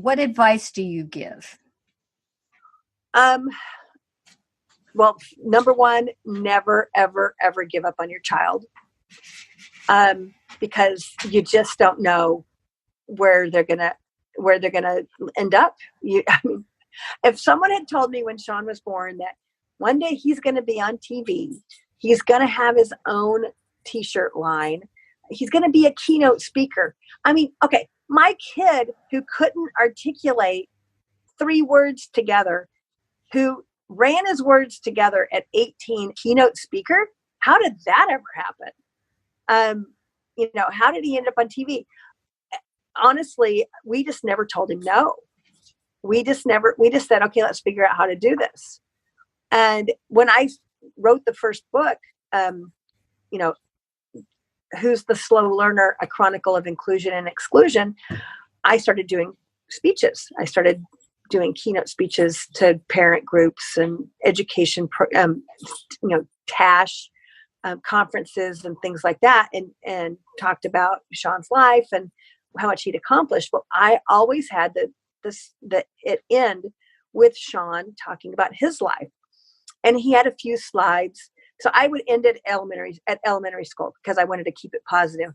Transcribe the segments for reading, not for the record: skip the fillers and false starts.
what advice do you give? Well, number one, never, ever, ever give up on your child. Because you just don't know where they're gonna end up. I mean, if someone had told me when Sean was born that one day he's going to be on TV, he's going to have his own T-shirt line, he's going to be a keynote speaker. I mean, okay, my kid who couldn't articulate 3 words together, who ran his words together at 18, keynote speaker. How did that ever happen? How did he end up on TV? Honestly, we just never told him no. We just said, okay, let's figure out how to do this. And when I wrote the first book, Who's the Slow Learner? A Chronicle of Inclusion and Exclusion, I started doing speeches. I started doing keynote speeches to parent groups and education, TASH conferences and things like that, and talked about Sean's life and how much he'd accomplished. Well, I always had it end with Sean talking about his life, and he had a few slides. So I would end at elementary school because I wanted to keep it positive.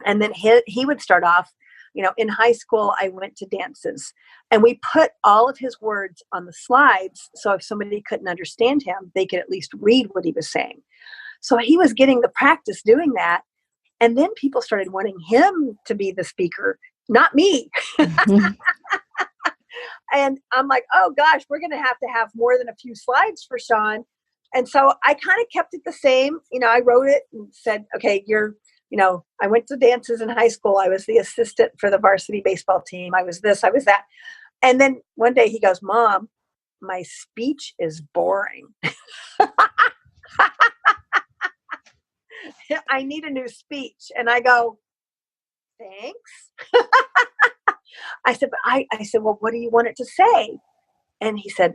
And then he would start off, in high school, I went to dances, and we put all of his words on the slides. So if somebody couldn't understand him, they could at least read what he was saying. So he was getting the practice doing that. And then people started wanting him to be the speaker, not me. Mm-hmm. And I'm like, oh gosh, we're going to have more than a few slides for Sean. And so I kind of kept it the same. I wrote it and said, okay, I went to dances in high school. I was the assistant for the varsity baseball team. I was this, I was that. And then one day he goes, Mom, my speech is boring. I need a new speech. And I go, thanks. I said, well, what do you want it to say? And he said,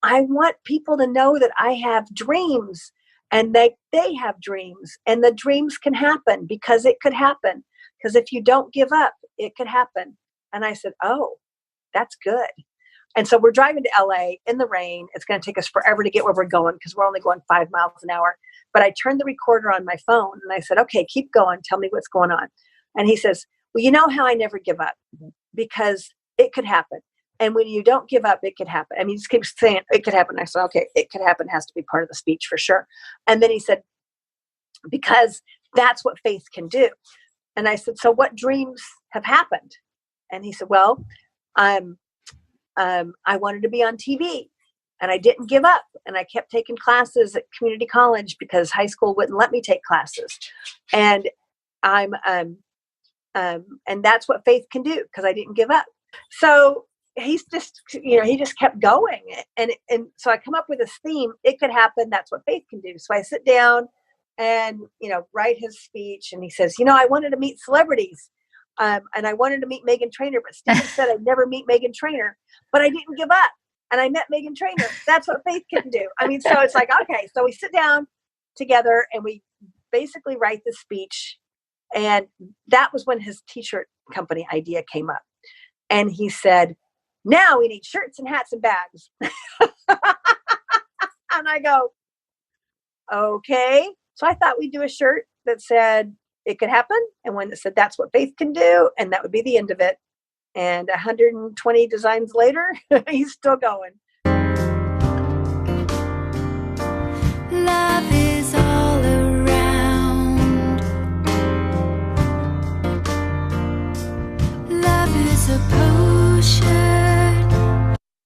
I want people to know that I have dreams, and they have dreams, and the dreams can happen because it could happen. Because if you don't give up, it could happen. And I said, oh, that's good. And so we're driving to LA in the rain. It's going to take us forever to get where we're going because we're only going 5 miles an hour. But I turned the recorder on my phone and I said, okay, keep going. Tell me what's going on. And he says, well, you know how I never give up because it could happen. And when you don't give up, it could happen. I mean, he just keeps saying it could happen. I said, okay, it could happen. It has to be part of the speech for sure. And then he said, because that's what faith can do. And I said, so what dreams have happened? And he said, well, I wanted to be on TV, and I didn't give up. And I kept taking classes at community college because high school wouldn't let me take classes. And and that's what faith can do because I didn't give up. So he's just, he just kept going. And so I come up with this theme. It could happen. That's what faith can do. So I sit down and, write his speech. And he says, I wanted to meet celebrities. And I wanted to meet Meghan Trainor, but Stephen said I'd never meet Meghan Trainor, but I didn't give up. And I met Meghan Trainor. That's what faith can do. I mean, so it's like, okay, so we sit down together and we basically write the speech. And that was when his t-shirt company idea came up. And he said, now we need shirts and hats and bags. And I go, okay. So I thought we'd do a shirt that said, it could happen. And one that said, that's what faith can do. And that would be the end of it. And 120 designs later, he's still going.